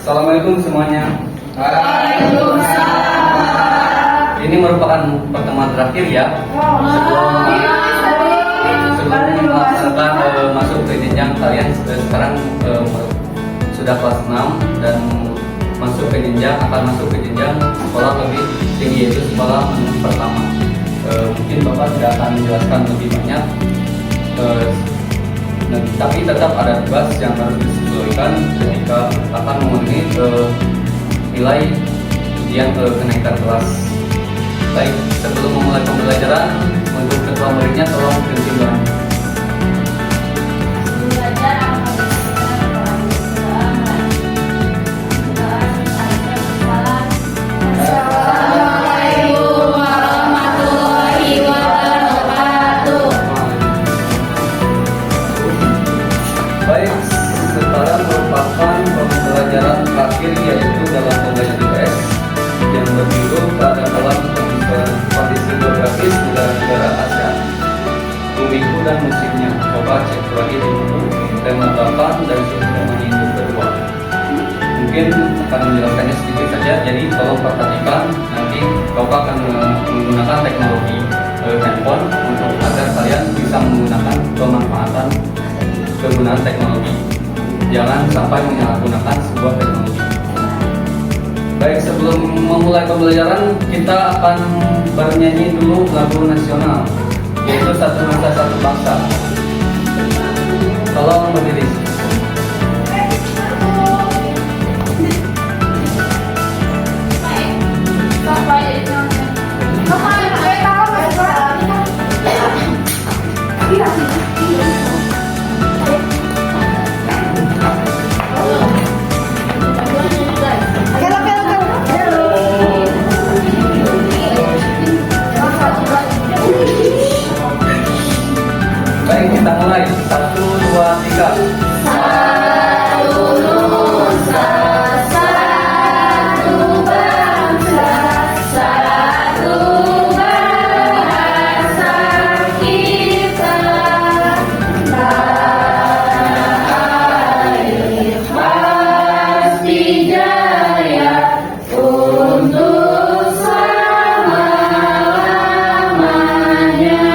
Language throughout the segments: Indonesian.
Assalamualaikum semuanya. Waalaikumsalam. Ini merupakan pertemuan terakhir ya. Sebelum melaksanakan masuk ke jenjang kalian sekarang sudah kelas 6 dan masuk ke jenjang sekolah lebih tinggi, yaitu sekolah menengah pertama. Mungkin Bapak tidak akan menjelaskan lebih banyak, tapi tetap ada tugas yang harus disesuaikan ketika akan memenuhi nilai ujian kenaikan kelas. Baik, sebelum memulai pembelajaran, untuk ketua muridnya tolong pimpin. Assalamualaikum warahmatullahi wabarakatuh. Baik, sekarang merupakan pembelajaran terakhir, yaitu dalam pembelajaran IPS yang berjudul keadaan dalam kondisi geografis negara-negara ASEAN, bumiku dan musimnya. Coba cek lagi di buku tema 8 dan tema induk kedua. Mungkin akan menjelaskannya sedikit saja, jadi tolong perhatikan. Nanti Bapak akan menggunakan teknologi handphone untuk agar kalian bisa menggunakan kegunaan teknologi. Jangan sampai menyalahgunakan sebuah teknologi. Baik, sebelum memulai pembelajaran, kita akan bernyanyi dulu lagu nasional, yaitu Satu Nusa Satu Bangsa. Tolong berdiri. Baik, kita mulai. 1, 2, 3. Satu nusa, satu bangsa, satu bahasa kita. Tanah air pasti jaya untuk selama-lamanya.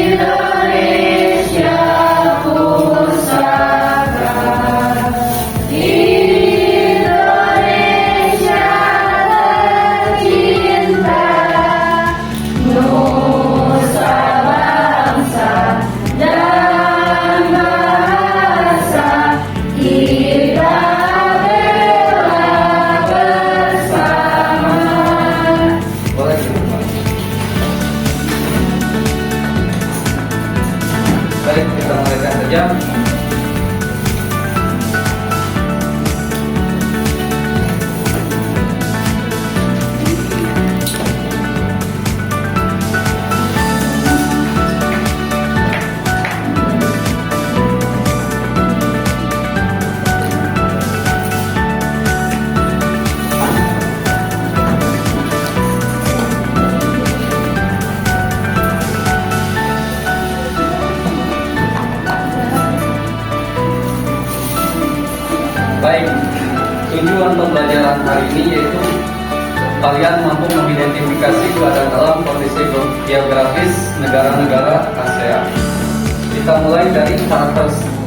Indonesia pusaka, Indonesia tercinta, nusa bangsa dan bahasa kita bela bersama. Boleh duduk. Baik, kita mulaikan saja. Baik, tujuan pembelajaran hari ini yaitu kalian mampu mengidentifikasi keadaan dalam kondisi geografis negara-negara ASEAN. Kita mulai dari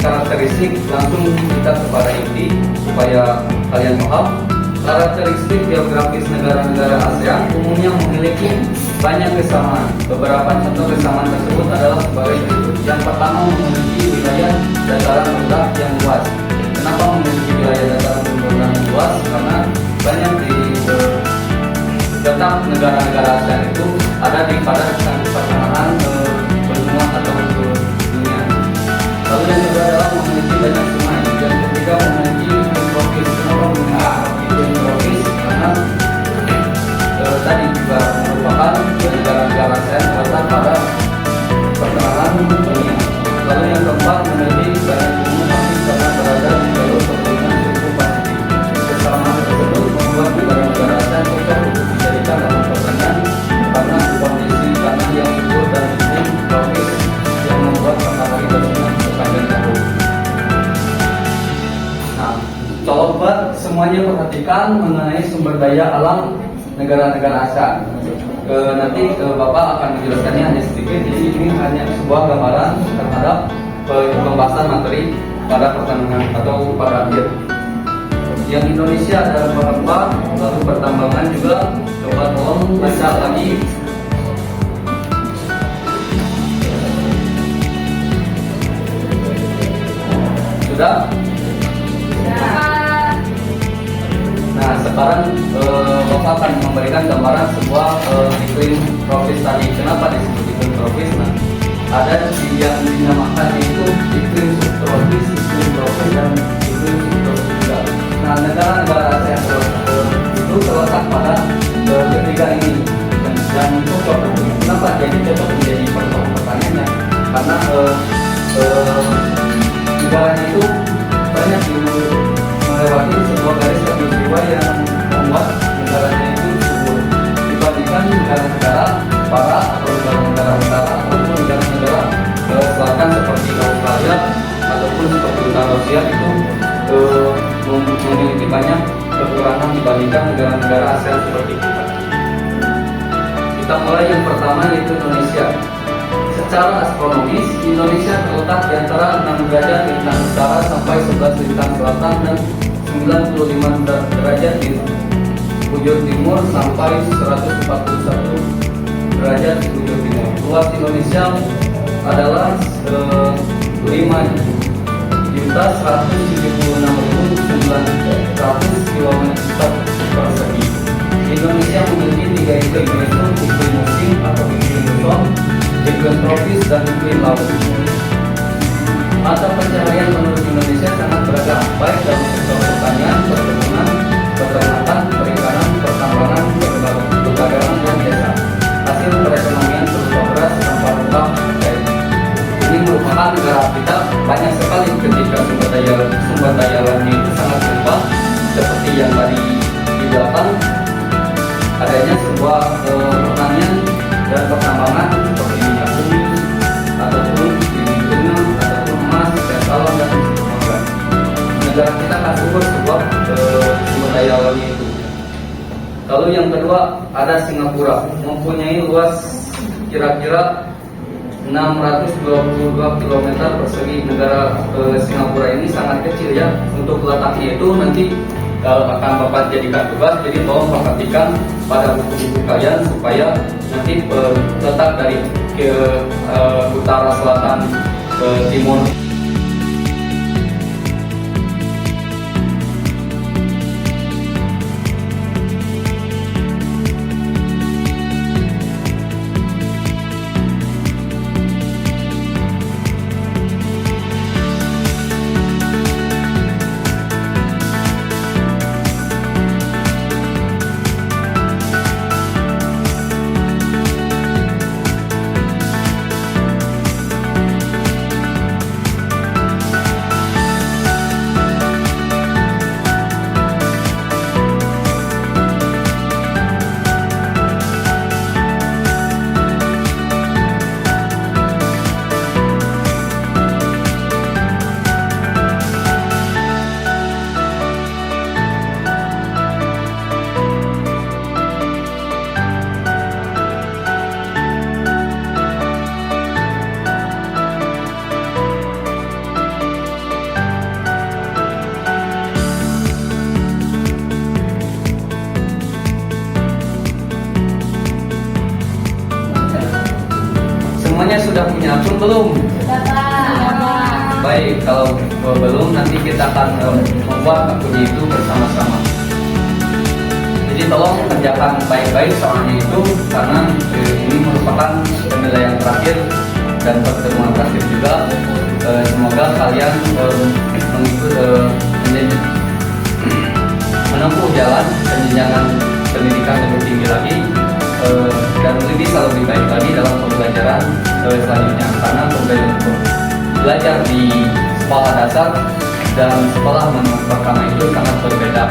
karakteristik, langsung kita kepada inti supaya kalian paham. Karakteristik geografis negara-negara ASEAN umumnya memiliki banyak kesamaan. Beberapa contoh kesamaan tersebut adalah sebagai berikut. Yang pertama, memiliki wilayah dataran rendah yang luas. Kenapa memiliki wilayah dataran rendah yang luas? Karena banyak di tetap negara-negara ASEAN itu ada di pada pertengahan benua atau dunia. Lalu yang kedua adalah memiliki banyak sungai. Yang ketiga, memiliki tropis. Kenapa memiliki tropis? Karena tadi juga merupakan negara-negara ASEAN terletak pada pertengahan dunia. Lalu yang keempat, memiliki banyak gunung api karena berada di jalur perkebunan suku Pasifik. Kesamaan tersebut membuat negara-negara ASEAN cocok untuk dijadikan dalam pertanian karena kondisi tanah yang subur dan iklim tropis yang membuat matahari bersinar sepanjang tahun. pendidikan mengenai sumber daya alam negara-negara ASEAN. Nanti Bapak akan menjelaskannya hanya sedikit, jadi ini hanya sebuah gambaran terhadap pembahasan materi pada pertandingan atau pada akhir. Yang Indonesia ada rempah-rempah, lalu pertambangan juga. Coba tolong baca lagi. Sudah? Nah, sekarang Bapak akan memberikan gambaran sebuah iklim tropis tadi. Kenapa disebut iklim tropis? Nah, ada yang dinamakan itu iklim subtropis, iklim tropis, dan iklim subtropis juga. Nah, negara-negara ASEAN itu terletak pada ketiga ini. Dan itu cocok. Kenapa jadi cocok menjadi pertanyaannya? Karena negaranya itu banyak melewati sebuah garis khatulistiwa yang membuat negaranya itu subur dibandingkan negara-negara barat atau negara-negara utara ataupun negara-negara selatan seperti Australia ataupun seperti utara Rusia itu memiliki banyak kekurangan dibandingkan negara-negara ASEAN seperti kita. Kita mulai yang pertama yaitu Indonesia. Secara astronomis, Indonesia terletak di antara 6 derajat lintang utara sampai 11 lintang selatan dan 95 derajat di bujur timur sampai 141 derajat di bujur timur. Luas Indonesia adalah 5.176.900 km persegi. Indonesia memiliki 3 iklim, yaitu iklim musim atau iklim muson, iklim tropis, dan iklim laut. Mata pencaharian menurut Indonesia sangat beragam, baik dalam sektor pertanian, perkebunan, peternakan, perikanan, pertambangan, perdagangan, dan jasa. Hasil perekonomian berupa beras, sampah rempah, dan ini merupakan negara kita banyak sekali ketika sumber daya alamnya itu sangat berubah, seperti yang tadi di belakang adanya sebuah pertanian dan pertambangan seperti minyak bumi ataupun minyak benang ataupun emas, gas alam, dan seterusnya. Negara kita akan subur sebuah sumber daya alamnya itu. Lalu yang kedua ada Singapura, mempunyai luas kira-kira 622 km persegi. Negara Singapura ini sangat kecil ya, untuk letaknya itu nanti akan Bapak jadikan tugas, jadi tolong perhatikan pada buku-buku kalian supaya nanti letak dari ke utara, selatan, ke timur. Semuanya sudah punya akun belum? Baik, kalau belum nanti kita akan membuat akunnya itu bersama-sama. Jadi tolong kerjakan baik-baik soalnya itu, karena ini merupakan penilaian terakhir dan pertemuan terakhir juga. Semoga kalian menempuh jalan penjenjangan pendidikan lebih tinggi lagi dan bisa lebih baik lagi dalam pembelajaran selanjutnya, karena belajar di sekolah dasar dan sekolah menengah pertama itu sangat berbeda.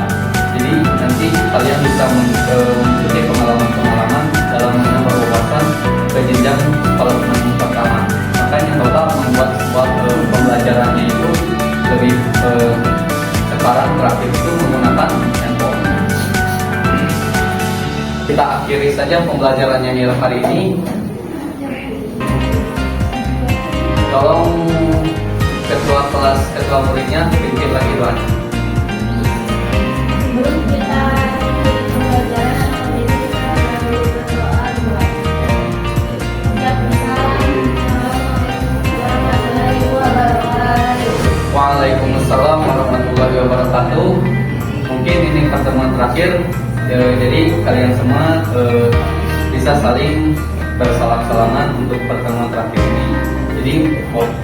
Jadi nanti kalian bisa mengikuti pengalaman-pengalaman dalam menambah wawasan ke jenjang sekolah menengah pertama. Makanya Bapak membuat sebuah pembelajarannya itu lebih sekarang terakhir itu menggunakan handphone. saja pembelajarannya Nil hari ini. Tolong ketua kelas, ketua muridnya pimpin lagi doanya. Sebelum kita pembelajaran kali ini kita dulu berdoa dua. Assalamualaikum warahmatullahi wabarakatuh. Waalaikumsalam warahmatullahi wabarakatuh. Mungkin ini pertemuan terakhir, jadi kalian semua bisa saling bersalam-salaman untuk pertemuan terakhir ini. Jadi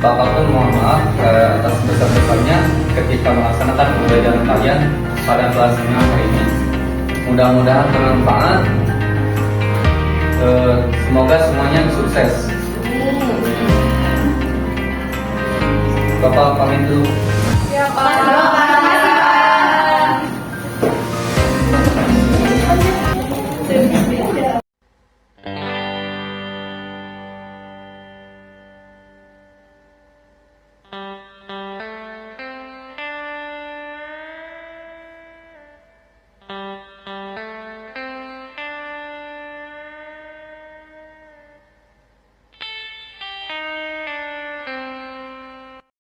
Bapak pun mohon maaf atas besar-besarnya ketika melaksanakan pembelajaran kalian pada kelas 5 hari ini. Mudah-mudahan bermanfaat. Semoga semuanya sukses. Bapak pamit dulu. Ya, Pak.